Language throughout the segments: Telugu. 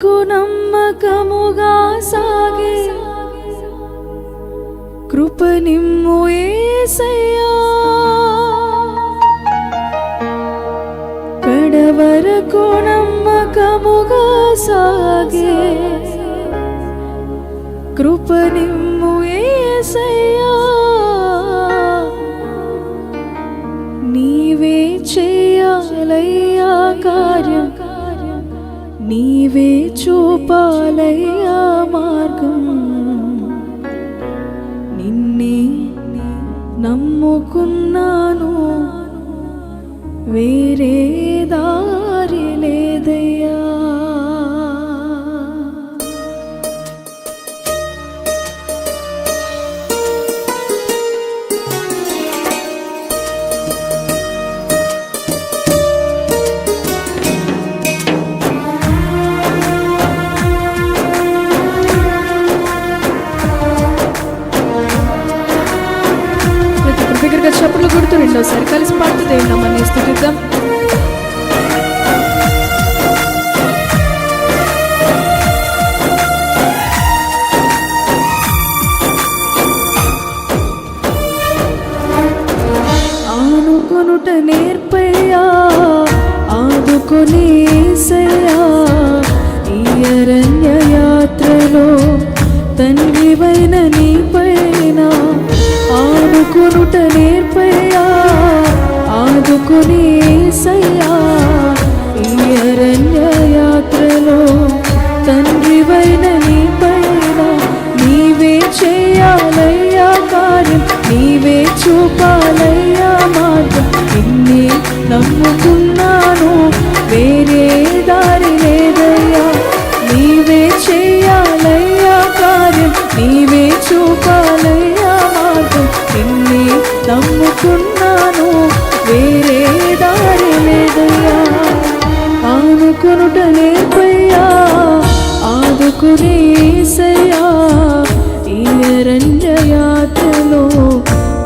నమ్మకముగా సాగే కృప నిమ్ము యేసయ్యా, కడవరకు నమ్మకముగా సాగే కృప నిమ్ము యేసయ్యా, నీవే చేయాలయ్యా కార్యం, నీవే చూపాలయ్యా మార్గం, నిన్నే నమ్ముకున్నాను వేరే దారి లేదయ్యా. చప్పులు కొడుతూ రెండోసారి కలిసి పాడుతూ దేవుని నామాన్ని స్తుతిద్దాం. ఆనుకొనుట నేర్పయ్యా, ఆదుకొని యేసయ్యా, ఈ అరణ్య యాత్రలో తండ్రివైన నీ పైన ఆనుకొనుట నేర్పయ్యా, ఆదుకొని యేసయ్యా, ఈ అరణ్య యాత్రలో తండ్రివైన నీ పైన నీవే చేయాలయ్యా కార్యం, నీవే చూపాలయ్యా మార్గం, నిన్నే నమ్ముకున్నాను వేరే దారి లేదయ్యా, నీవే చేయాలయ్యా కార్యం, నీవే చూపాలయ్యా మార్గం, నిన్నే నమ్ముకున్నాను వేరే దారి లేదయ్యా. ఆనుకొనుట నేర్పయ్యా, ఆదుకునే యేసయ్యా, ఈ అరణ్య యాత్రలో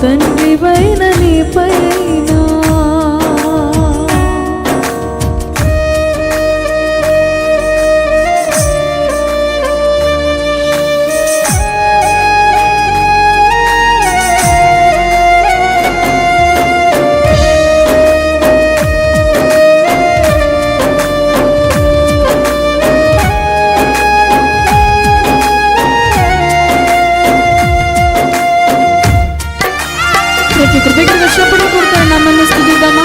తండ్రివైన నీ పైన దగ్గరగా చెప్పడం కొడతాడు. నమ్మని స్థుతిద్దామా.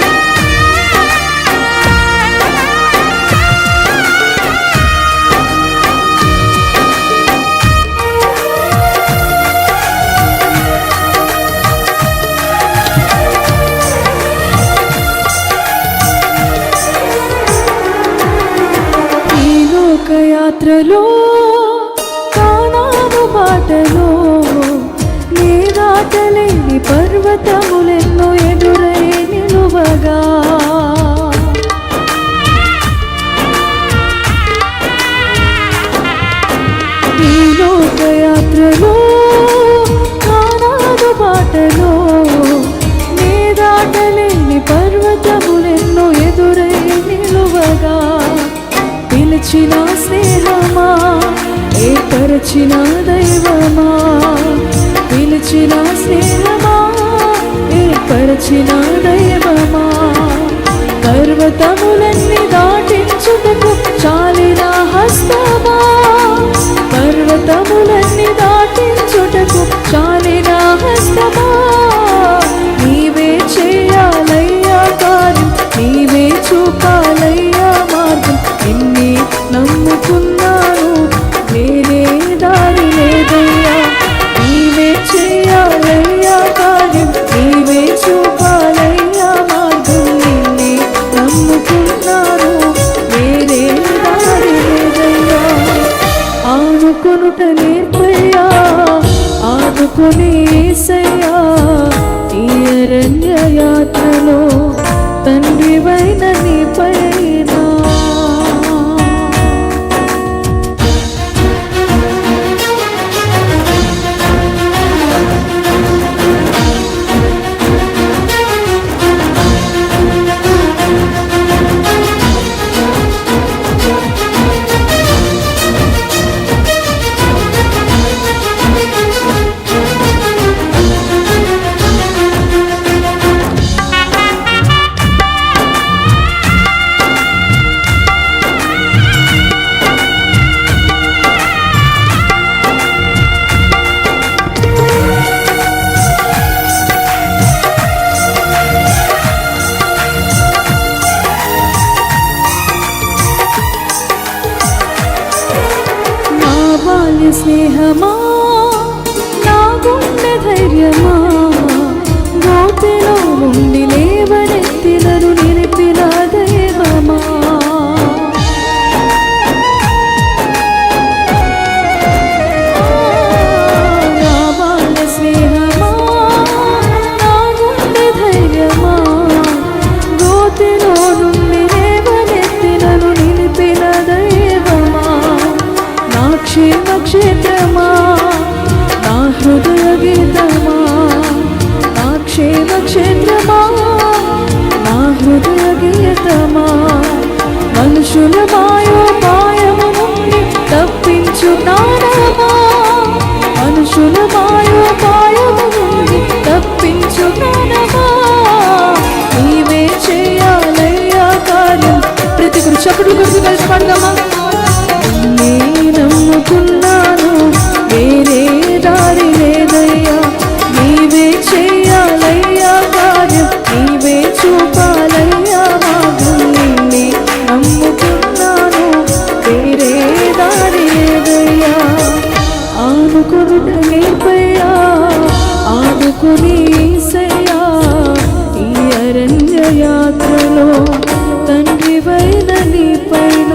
ఈ లోకయాత్రలో కానాను బాటలో నీ దాటలేని పర్వతములెన్నో ఎదురై నిలువగా, ఈ లోకయాత్రలో కానాను బాటలో నీ దాటలేని పర్వతములెన్నో ఎదురై నిలువగా, పిలిచిన స్నేహమా ఏర్పరచిన దైవమా, పిలిచిన స్నేహమా ఏర్పరచిన దైవమా, పర్వతములన్నీ దాటించుటకు చాలిన హస్తమా, పర్వతములన్నీ దాటించుటకు చాలిన హస్తమా, నీవే చేయాలయ్యా కార్యం, నీవే చూపాలయ్యా మార్గం, నిన్నే నమ్ముకున్నాను వేరే దారి లేదయ్యా, నీవే చేయాలయ్యా కార్యం, నీవే చూపాలయ్యా మార్గం, నిన్నే నమ్ముకున్నాను వేరే దారి లేదయ్యా. ఆనుకొనుట నేర్పయ్యా, ఆదుకొని యేసయ్యా, ఈ అరణ్య యాత్రలో తండ్రివైన నీ పైన బాల్య స్నేహమా, నా గుండె ధైర్యమా, గోతిలో ఉండి లేవనెత్తినను నిలిపిన దైవమా. నా బాల్య స్నేహమా, నా గుండె ధైర్యమా, గోతిలో నుండి లేవనెత్తినను నిలిపిన దైవమా. నా క్షేమ క్షేత్రమా, నా హృదయ గీతమా, నా క్షేమ క్షేత్రమా, నా హృదయ గీతమా. మనుషుల మాయోపాయము నుండి తప్పించు జ్ఞానమా, మనుషుల మాయోపాయము నుండి తప్పించు జ్ఞానమా. నీవే చేయాలయ్యా కార్యం. ప్రతి గురు చప్పుడు గురించి కలిసి పాడదామా. నే నమ్ముకున్నాను, వేరే దారి లేదయ్యా. నీవే చేయాలయ్యా కార్యం, నీవే చూపాలయ్యా మార్గం. నిన్నే నమ్ముకున్నాను, వేరే దారి లేదయ్యా. ఆనుకొనుట నేర్పయ్యా, ఆదుకుని యేసయ్యా. ఈ అరణ్య యాత్రలో తండ్రివైన నీ పైన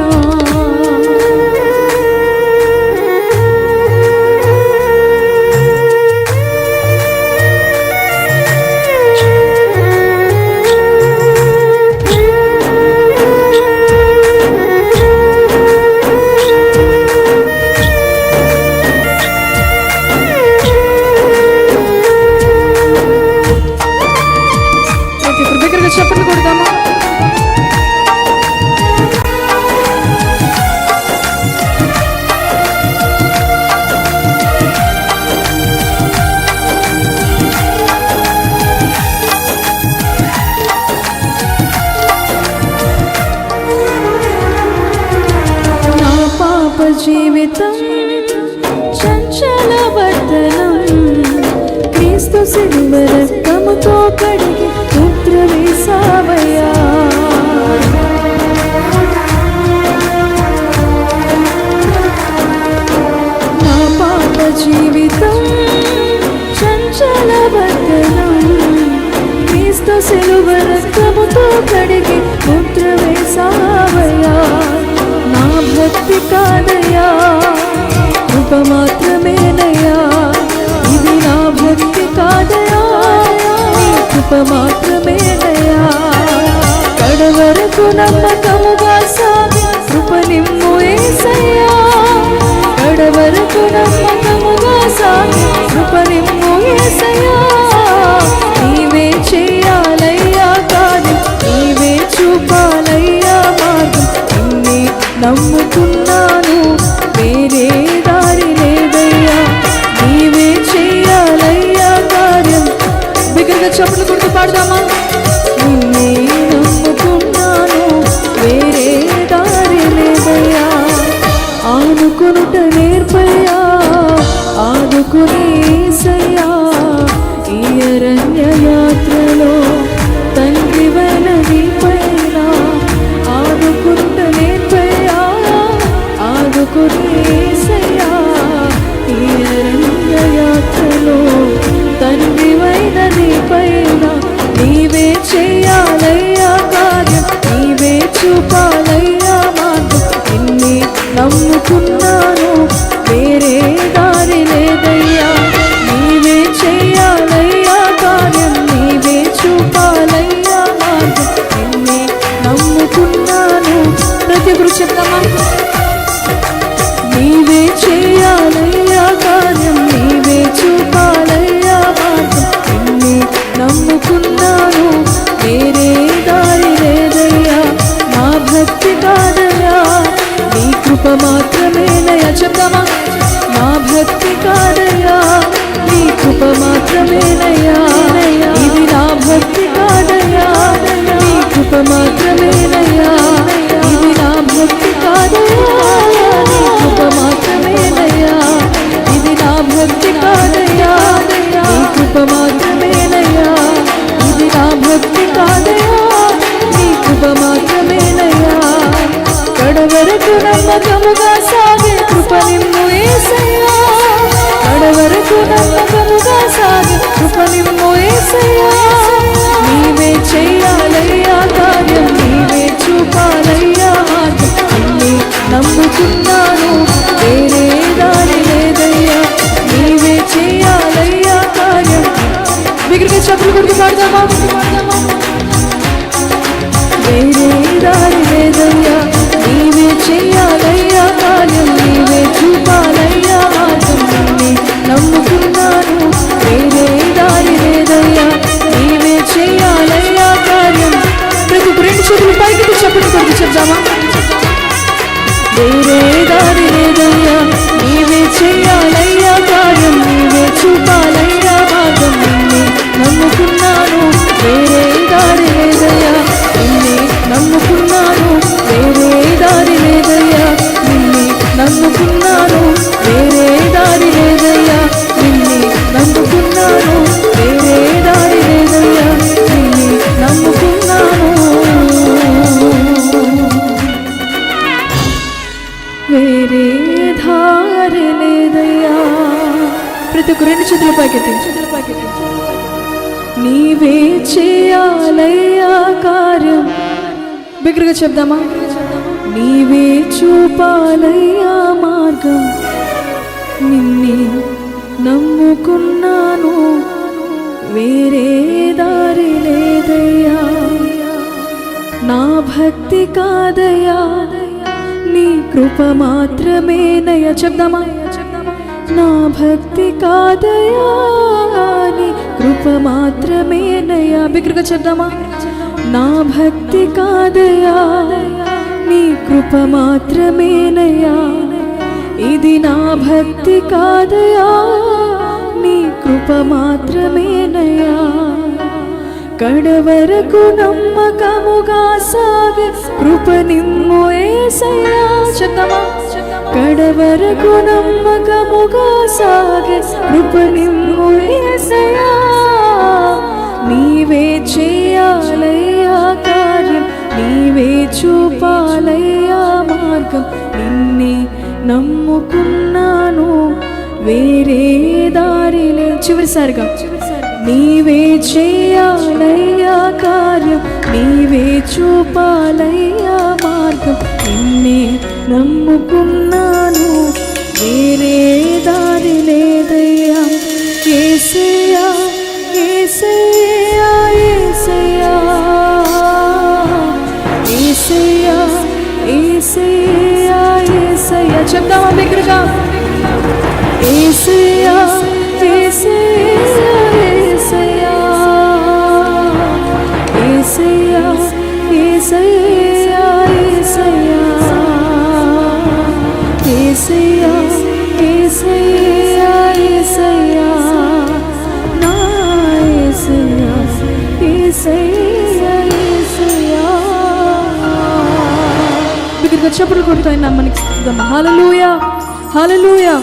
చెప్పండి కొడదామా. నా పాప జీవితం చంచల వర్తనం, క్రీస్తు సిలువ రక్తముతో కడిగి పుత్ర వేసావయ్యా. నా పాప జీవితం చంచల వర్తనం, క్రీస్తు సిలువ రక్తముతో కడిగి పుత్ర వేసావయ్యా. నా భక్తి కాదయ్యా, కృప మాత్రమేనయ్యా. ఇది నా భక్తి కాదయ్యా, నీ కృప మాత్రమేనయ్యా. కడవరకు నమ్మకముగా సాగి కృప నిమ్ము యేసయ్యా. కడవరకు నమ్మకముగా సాగి కృప నిమ్ము యేసయ్యా. నీవే చేయాలయ్యా కార్యం, నీవే చూపాలయ్యా మార్గం. నిన్నే నమ్ముకున్నాను, వేరే దారి లేదయ్యా. నీవే చేయాలయ్యా కార్యం. బిగ్గరగా చప్పులు కొడుతూ పాడదామా. నిన్నే నమ్ముకున్నాను, వేరే దారి లేదయ్యా. ఆనుకొనుట నేర్పయ్యా, ఆదుకుని యేసయ్యా. ఈ అరణ్య యాత్రలో తండ్రివైన నీ పైన ఆదుకునుట నేర్పయ్యా, ఆదుకుని యేసయ్యా. ఈ అరణ్య యాత్రలో తండ్రివైన నీ పైన నీవే చేయాలయ్యా కార్యం, నీవే చూపాలయ్యా మార్గం. నిన్నే నమ్ముకున్నాను, వేరే దారి లేదయ్యా. నీవే చేయాలయ్యా కార్యం, నీవే చూపాలయ్యా మార్గం. నిన్నే నమ్ముకున్నాను. ప్రతి గురు చెప్తామా. నీవే చేయాలయ్యా కార్యం, నీవే చూపాలయ్యా మార్గం. నిన్నే నమ్ముకున్నాను, వేరే దారి లేదయ్యా. నా భక్తి కాదయ్యా, నీ కృప మాత్రమేనయ్యా. చెప్తామా. నా భక్తి కాదయ్యా, నీ కృప మాత్రమేనయ్యా. ఇది నా భక్తి కాదయ్యా, నీ కృప మాత్రమేనయ్యా. ఇది నా భక్తి కాదయ్యా, నీ కృప మాత్రమేనయ్యా. ఇది నా భక్తి కాదయ్యా, నీ కృప మాత్రమేనయ్యా. ఇది నా భక్తి కాదయ్యా, నీ కృప మాత్రమేనయ్యా. కడవరకు నమ్మకముగా సాగే కృప నిమ్ము యేసయ్యా. దారి లేదయ్యా. నీవే చేయాలయ్యా కార్యం, నీవే చూపాలయ్యా మార్గం. నిన్నే నమ్ముకున్నాను, వేరే దారి లేదయ్యా. నిన్నే నమ్ముకున్నాను, వేరే దారి లేదయ్యా. నిన్నే నమ్ముకున్నాను, వేరే దారి లేదయ్యా. నిన్నే నమ్ముకున్నాను, వేరే దారి లేదయ్యా. నిన్నే నమ్ముకున్నాను, వేరే దారి లేదయ్యా. ప్రతి ఒక్క రెండు చేతుల పైకెత్తి. నీవే చేయాలయ్యా కార్యం. బిగ్గరగా చెప్దామా? నీవే చూపాలయ్యా మార్గం. నిన్నే నమ్ముకున్నాను, వేరే దారి లేదయ్యా. నా భక్తి కాదయ్యా, నీ కృప మాత్రమేనయ్యా. చెప్దామా? నా భక్తి కాదయ్యా, నీ కృప మాత్రమేనయ్యా. బిగ్గరగా చెప్దామా? నా భక్తి కాదయ్యా, నీ కృప మాత్రమేనయ్యా. ఇది నా భక్తి కాదయ్యా, నీ కృప మాత్రమేనయ్యా. కడవరకు నమ్మకముగా సాగే కృప నిమ్ము యేసయ్యా. చెప్తామా? కడవరకు నమ్మకముగా సాగే కృప నిమ్ము యేసయ్యా. నీవే చేయాలయ్యా కార్యం, నీవే చూపాలయ్యా మార్గం. నిన్నే నమ్ముకున్నాను, వేరే దారి లేదు. చివరిసారిగా నీవే చేయాలయ్యా కార్యం, నీవే చూపాలయ్యా మార్గం. నిన్నే నమ్ముకున్నాను, వేరే దారి లేదయ్యా. యేసయ్యా యేసయ్యా యేసయ్యా యేసయ్యా యేసయ్యా యేసయ్యా. చెప్దామా బిగ్గరగా? యేసయ్యా యేసయ్యా యేసయ్యా యేసయ్యా యేసయ్యా యేసయ్యా యేసయ్యా యేసయ్యా యేసయ్యా నా యేసయ్యా యేసయ్యా యేసయ్యా. బిగ్గరగా చప్పట్లు కొడుతూ ఆయన మనకి హల్లెలూయా హల్లెలూయా.